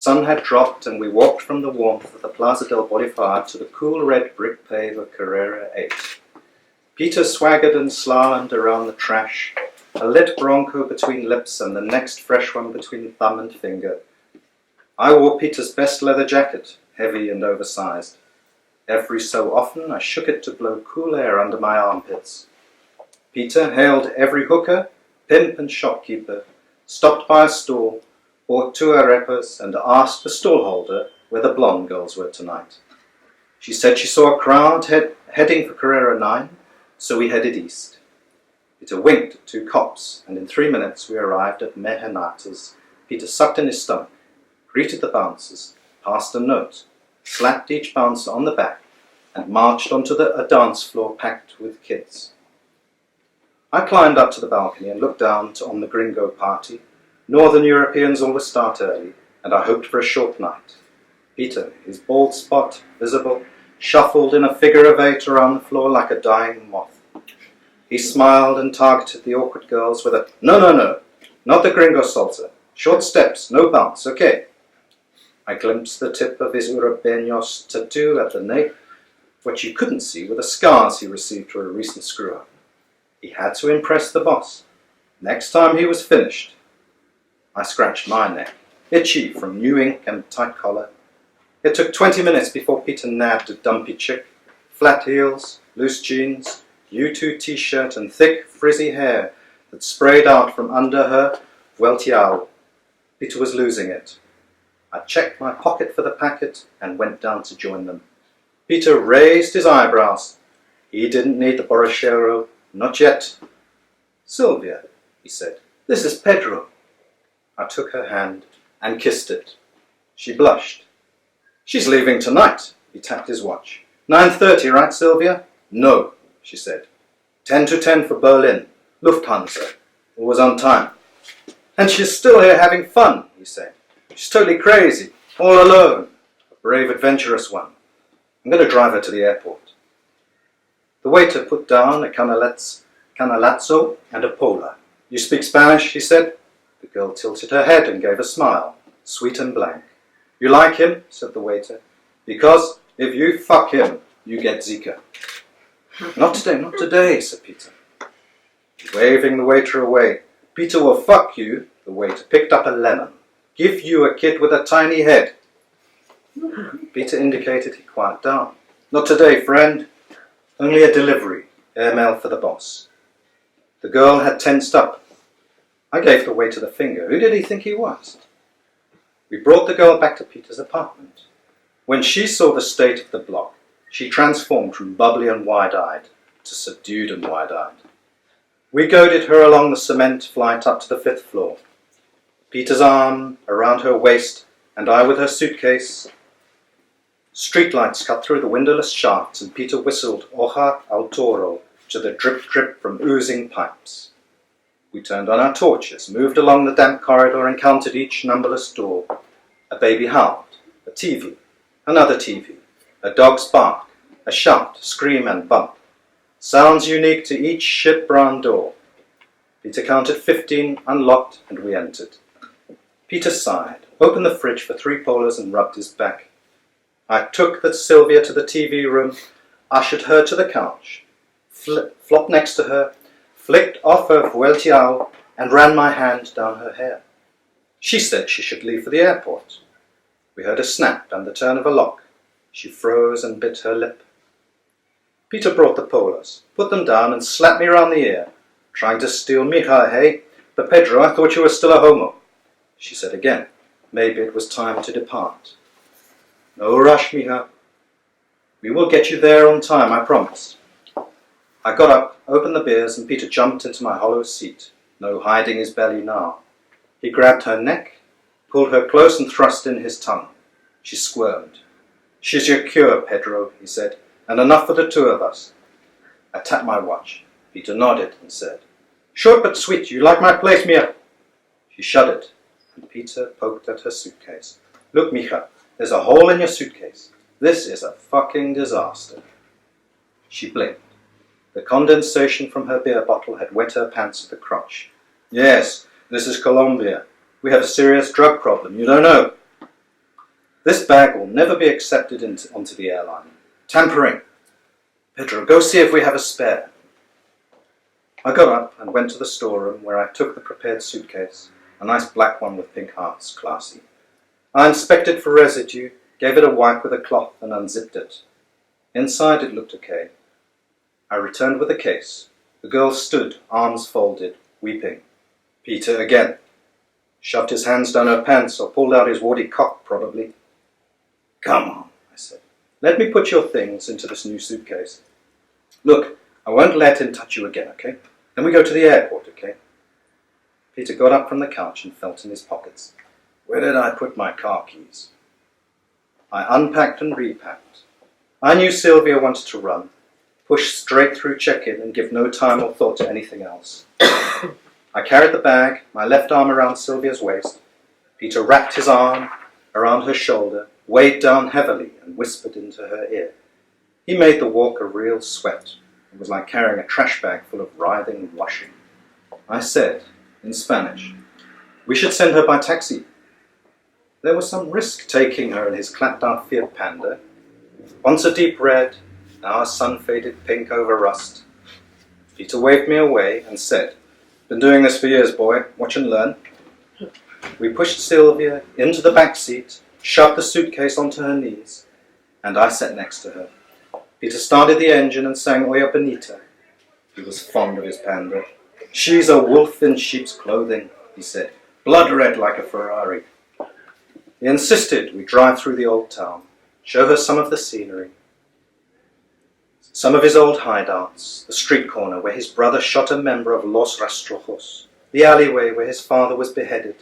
Sun had dropped, and we walked from the warmth of the Plaza del Bolivar to the cool red brick pave of Carrera 8. Pita swaggered and slalomed around the trash, a lit Bronco between lips and the next fresh one between thumb and finger. I wore Pita's best leather jacket, heavy and oversized. Every so often I shook it to blow cool air under my armpits. Pita hailed every hooker, pimp and shopkeeper, stopped by a stall, bought 2 arepas and asked the stallholder where the blonde girls were tonight. She said she saw a crowd heading for Carrera 9, so we headed east. Pita winked at 2 cops, and in 3 minutes we arrived at Mehenata's. Pita sucked in his stomach, greeted the bouncers, passed a note, slapped each bouncer on the back, and marched onto a dance floor packed with kids. I climbed up to the balcony and looked down on the gringo party. Northern Europeans always start early, and I hoped for a short night. Pita, his bald spot visible, shuffled in a figure of 8 around the floor like a dying moth. He smiled and targeted the awkward girls with a, No, not the gringo salsa. Short steps, no bounce, okay. I glimpsed the tip of his Urabeños tattoo at the nape. What you couldn't see were the scars he received for a recent screw-up. He had to impress the boss. Next time he was finished. I scratched my neck, itchy from new ink and tight collar. It took 20 minutes before Pita nabbed a dumpy chick, flat heels, loose jeans, U2 t-shirt and thick, frizzy hair that sprayed out from under her vueltiao. Pita was losing it. I checked my pocket for the packet and went down to join them. Pita raised his eyebrows. He didn't need the borrachero, not yet. Sylvia, he said, this is Pedro. I took her hand and kissed it. She blushed. She's leaving tonight, he tapped his watch. 9:30, right, Sylvia? No, she said. 10 to 10 for Berlin. Lufthansa. Always on time. And she's still here having fun, he said. She's totally crazy, all alone. A brave, adventurous one. I'm going to drive her to the airport. The waiter put down a canalazzo and a pola. You speak Spanish, he said. The girl tilted her head and gave a smile, sweet and blank. You like him, said the waiter, because if you fuck him, you get Zika. Not today, said Pita. Waving the waiter away. Pita will fuck you, the waiter picked up a lemon. Give you a kid with a tiny head. Pita indicated he quiet down. Not today, friend. Only a delivery, airmail for the boss. The girl had tensed up. I gave the waiter the finger. Who did he think he was? We brought the girl back to Pita's apartment. When she saw the state of the block, she transformed from bubbly and wide-eyed to subdued and wide-eyed. We goaded her along the cement flight up to the 5th floor. Pita's arm around her waist, and I with her suitcase. Streetlights cut through the windowless shafts, and Pita whistled Hoja al Toro to the drip-drip from oozing pipes. We turned on our torches, moved along the damp corridor, and counted each numberless door. A baby howled, a TV, another TV, a dog's bark, a shout, scream and bump. Sounds unique to each ship-brown door. Pita counted 15, unlocked, and we entered. Pita sighed, opened the fridge for 3 polas and rubbed his back. I took Sylvia to the TV room, ushered her to the couch, flopped next to her, flicked off her vueltiao, and ran my hand down her hair. She said she should leave for the airport. We heard a snap and the turn of a lock. She froze and bit her lip. Pita brought the polas, put them down, and slapped me round the ear. Trying to steal Mija, hey? But Pedro, I thought you were still a homo. She said again, maybe it was time to depart. No rush, Mija. We will get you there on time, I promise. I got up, opened the beers, and Pita jumped into my hollow seat. No hiding his belly now. He grabbed her neck, pulled her close and thrust in his tongue. She squirmed. She's your cure, Pedro, he said, and enough for the 2 of us. I tapped my watch. Pita nodded and said, Short but sweet, you like my place, Mia? She shuddered, and Pita poked at her suitcase. Look, Mija, there's a hole in your suitcase. This is a fucking disaster. She blinked. The condensation from her beer bottle had wet her pants at the crotch. Yes, this is Colombia. We have a serious drug problem, you don't know. This bag will never be accepted onto the airline. Tampering. Pedro, go see if we have a spare. I got up and went to the storeroom where I took the prepared suitcase, a nice black one with pink hearts, classy. I inspected for residue, gave it a wipe with a cloth and unzipped it. Inside it looked okay. I returned with the case. The girl stood, arms folded, weeping. Pita again. Shoved his hands down her pants or pulled out his warty cock, probably. Come on, I said. Let me put your things into this new suitcase. Look, I won't let him touch you again, okay? Then we go to the airport, okay? Peter got up from the couch and felt in his pockets. Where did I put my car keys? I unpacked and repacked. I knew Sylvia wanted to run, push straight through check-in and give no time or thought to anything else. I carried the bag, my left arm around Sylvia's waist. Peter wrapped his arm around her shoulder, weighed down heavily and whispered into her ear. He made the walk a real sweat. It was like carrying a trash bag full of writhing washing. I said, in Spanish, we should send her by taxi. There was some risk taking her in his clapped-out Fiat Panda. Once a deep red, now a sun-faded pink over rust. Peter waved me away and said, been doing this for years, boy. Watch and learn. We pushed Sylvia into the back seat, shoved the suitcase onto her knees, and I sat next to her. Peter started the engine and sang Oya Bonita. He was fond of his Panda. She's a wolf in sheep's clothing, he said, blood red like a Ferrari. He insisted we drive through the old town, show her some of the scenery, some of his old hideouts, the street corner where his brother shot a member of Los Rastrojos, the alleyway where his father was beheaded.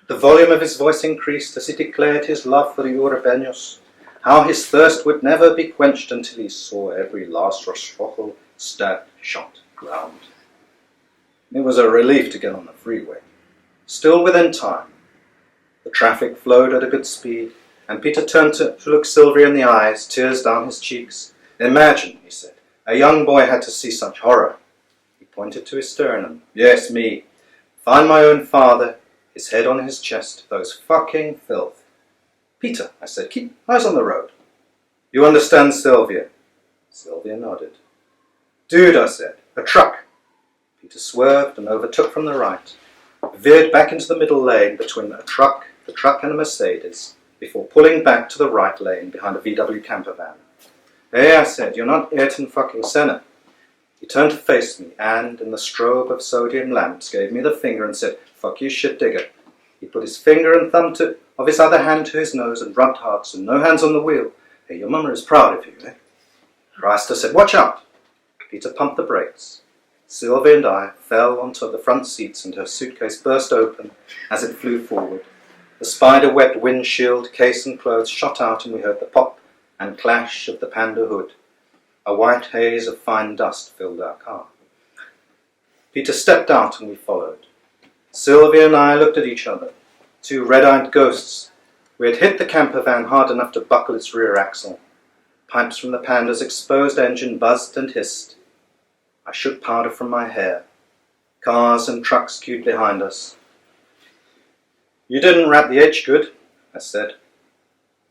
The volume of his voice increased as he declared his love for the Urbeños, how his thirst would never be quenched until he saw every last Rastrojo stabbed, shot, ground. It was a relief to get on the freeway. Still within time. The traffic flowed at a good speed, and Peter turned to look Sylvia in the eyes, tears down his cheeks. Imagine, he said, a young boy had to see such horror. He pointed to his sternum. Yes, me. Find my own father, his head on his chest, those fucking filth. Peter, I said, keep eyes on the road. You understand, Sylvia? Sylvia nodded. Dude, I said, a truck. Peter swerved and overtook from the right, veered back into the middle lane between the truck and a Mercedes, before pulling back to the right lane behind a VW camper van. Hey, I said, you're not Ayrton fucking Senna. He turned to face me and, in the strobe of sodium lamps, gave me the finger and said, fuck you, shit digger. He put his finger and thumb of his other hand to his nose and rubbed hard, so no hands on the wheel. Hey, your mama is proud of you, eh? Chrysler said, watch out. Peter pumped the brakes. Sylvia and I fell onto the front seats and her suitcase burst open as it flew forward. The spider-webbed windshield, case and clothes shot out and we heard the pop and clash of the Panda hood. A white haze of fine dust filled our car. Peter stepped out and we followed. Sylvia and I looked at each other, two red-eyed ghosts. We had hit the camper van hard enough to buckle its rear axle. Pipes from the Panda's exposed engine buzzed and hissed. I shook powder from my hair. Cars and trucks queued behind us. You didn't wrap the H good, I said.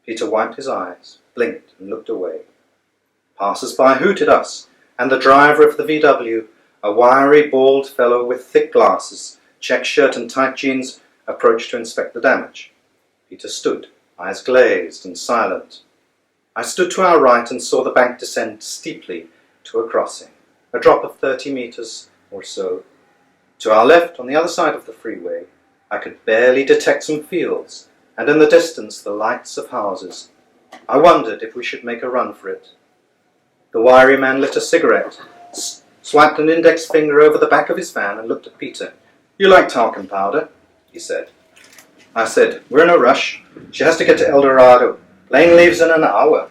Peter wiped his eyes, blinked and looked away. Passers-by hooted us, and the driver of the VW, a wiry, bald fellow with thick glasses, check shirt and tight jeans, approached to inspect the damage. Peter stood, eyes glazed and silent. I stood to our right and saw the bank descend steeply to a crossing, a drop of 30 meters or so. To our left, on the other side of the freeway, I could barely detect some fields, and in the distance the lights of houses. I wondered if we should make a run for it. The wiry man lit a cigarette, swiped an index finger over the back of his van and looked at Peter. You like talcum powder? He said. I said, we're in a rush. She has to get to El Dorado. Plane leaves in an hour.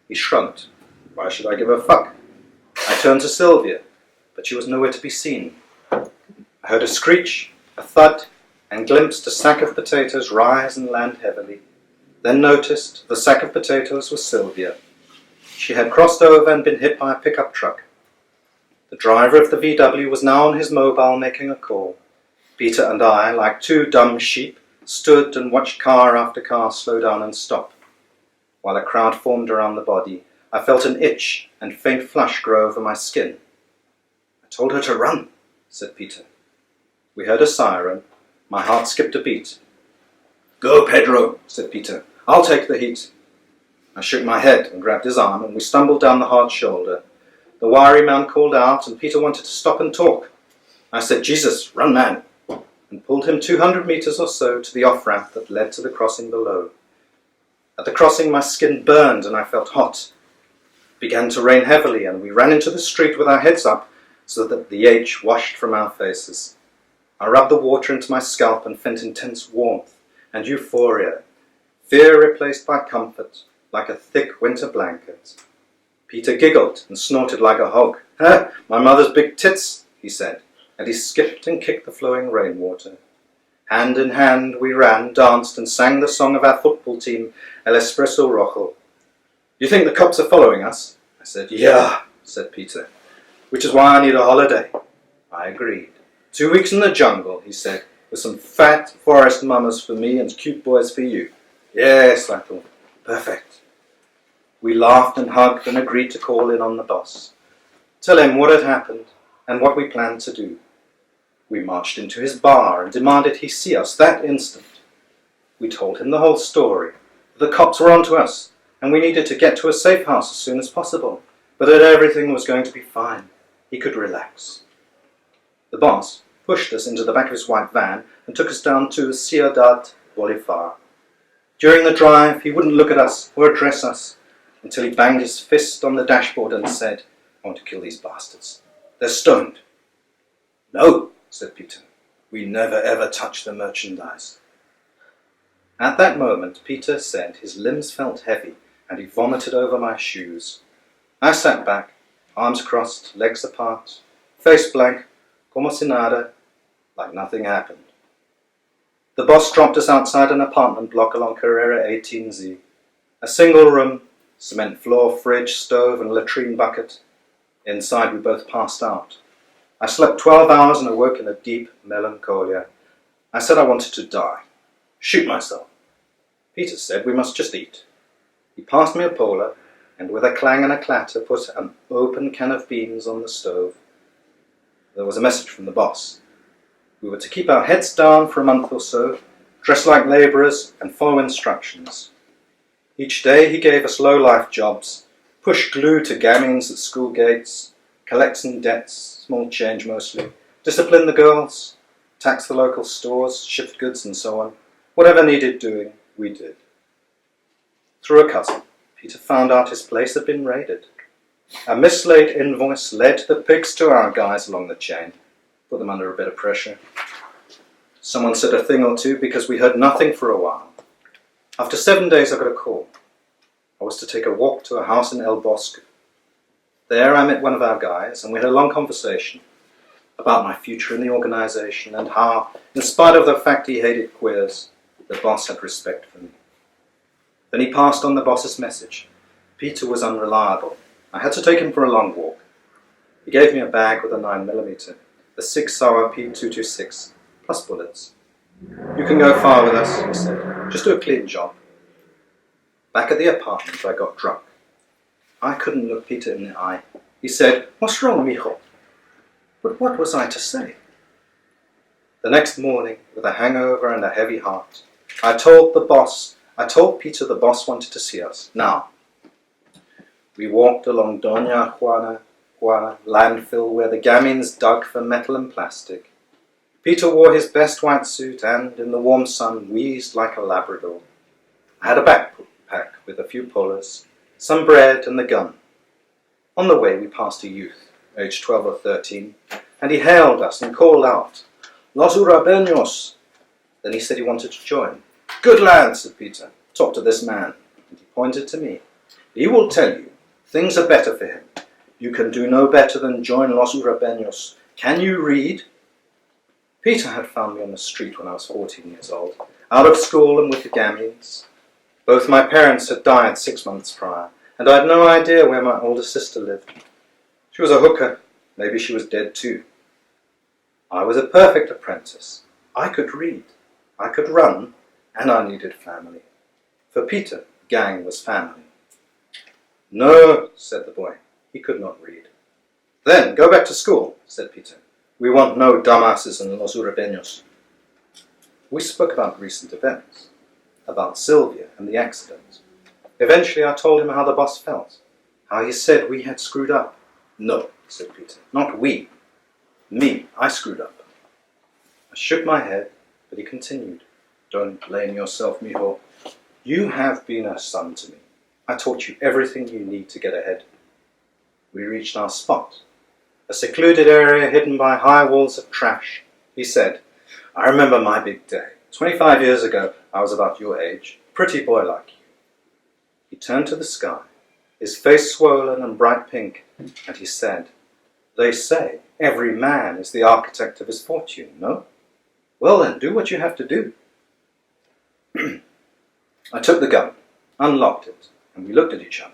He shrugged. Why should I give a fuck? I turned to Sylvia, but she was nowhere to be seen. I heard a screech, a thud, and glimpsed a sack of potatoes rise and land heavily. Then noticed the sack of potatoes was Sylvia. She had crossed over and been hit by a pickup truck. The driver of the VW was now on his mobile making a call. Peter and I, like two dumb sheep, stood and watched car after car slow down and stop. While a crowd formed around the body, I felt an itch and faint flush grow over my skin. "I told her to run," said Pita. We heard a siren. My heart skipped a beat. "Go, Pedro," said Pita. "I'll take the heat." I shook my head and grabbed his arm, and we stumbled down the hard shoulder. The wiry man called out, and Pita wanted to stop and talk. I said, "Jesus, run, man," and pulled him 200 meters or so to the off-ramp that led to the crossing below. At the crossing, my skin burned and I felt hot. It began to rain heavily, and we ran into the street with our heads up so that the H washed from our faces. I rubbed the water into my scalp and felt intense warmth and euphoria, fear replaced by comfort, like a thick winter blanket. Pita giggled and snorted like a hog. "Ha! My mother's big tits," he said, and he skipped and kicked the flowing rainwater. Hand in hand we ran, danced and sang the song of our football team, El Espresso Rojo. "You think the cops are following us?" I said. "Yeah," said Pita, "which is why I need a holiday." I agreed. 2 weeks in the jungle, he said, with some fat forest mamas for me and cute boys for you. Yes, I thought, perfect. We laughed and hugged and agreed to call in on the boss, tell him what had happened and what we planned to do. We marched into his bar and demanded he see us that instant. We told him the whole story. The cops were onto us, and we needed to get to a safe house as soon as possible, but that everything was going to be fine. He could relax. The boss pushed us into the back of his white van and took us down to Ciudad Bolivar. During the drive, he wouldn't look at us or address us until he banged his fist on the dashboard and said, "I want to kill these bastards. They're stoned." "No," said Pita. "We never ever touch the merchandise." At that moment, Pita said his limbs felt heavy and he vomited over my shoes. I sat back, arms crossed, legs apart, face blank, como si nada, like nothing happened. The boss dropped us outside an apartment block along Carrera 18Z. A single room, cement floor, fridge, stove and latrine bucket. Inside we both passed out. I slept 12 hours and awoke in a deep melancholia. I said I wanted to die. Shoot myself. Peter said we must just eat. He passed me a polar and with a clang and a clatter put an open can of beans on the stove. There was a message from the boss. We were to keep our heads down for a month or so, dress like labourers and follow instructions. Each day he gave us low-life jobs, push glue to gamins at school gates, collect some debts, small change mostly, discipline the girls, tax the local stores, shift goods and so on. Whatever needed doing, we did. Through a cousin, Peter found out his place had been raided. A mislaid invoice led the pigs to our guys along the chain, put them under a bit of pressure. Someone said a thing or two because we heard nothing for a while. After 7 days I got a call. I was to take a walk to a house in El Bosque. There I met one of our guys and we had a long conversation about my future in the organisation and how, in spite of the fact he hated queers, the boss had respect for me. Then he passed on the boss's message. Peter was unreliable. I had to take him for a long walk. He gave me a bag with a 9mm, a 6 Sauer P226, plus bullets. "You can go far with us," he said. "Just do a clean job." Back at the apartment, I got drunk. I couldn't look Peter in the eye. He said, "What's wrong, mijo?" But what was I to say? The next morning, with a hangover and a heavy heart, I told Peter the boss wanted to see us. Now, we walked along Doña Juana landfill where the gamins dug for metal and plastic. Peter wore his best white suit and, in the warm sun, wheezed like a Labrador. I had a backpack with a few pullers, some bread and the gun. On the way we passed a youth, aged 12 or 13, and he hailed us and called out, "Los Urabeños!" Then he said he wanted to join. "Good lad," said Peter, "talk to this man." And he pointed to me. "He will tell you things are better for him. You can do no better than join Los Urabeños. Can you read?" Peter had found me on the street when I was 14 years old, out of school and with the gamins. Both my parents had died 6 months prior, and I had no idea where my older sister lived. She was a hooker. Maybe she was dead too. I was a perfect apprentice. I could read. I could run, and I needed family. For Pita, gang was family. No, said the boy. He could not read. Then go back to school, said Pita. We want no dumbasses and los urbeños. We spoke about recent events, about Sylvia and the accident. Eventually I told him how the boss felt, how he said we had screwed up. No, said Pita, not we. Me, I screwed up. I shook my head, but he continued. Don't blame yourself, mijo. You have been a son to me. I taught you everything you need to get ahead. We reached our spot, a secluded area hidden by high walls of trash. He said, I remember my big day. 25 years ago, I was about your age, pretty boy like you. He turned to the sky, his face swollen and bright pink, and he said, They say every man is the architect of his fortune, no? Well then, do what you have to do. I took the gun, unlocked it, and we looked at each other.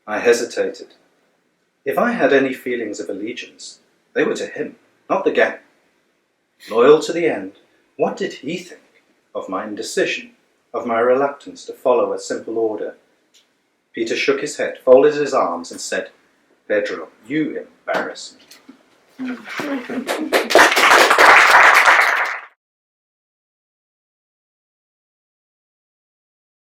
I hesitated. If I had any feelings of allegiance, they were to him, not the gang. Loyal to the end, what did he think of my indecision, of my reluctance to follow a simple order? Peter shook his head, folded his arms, and said, Pedro, you embarrass me.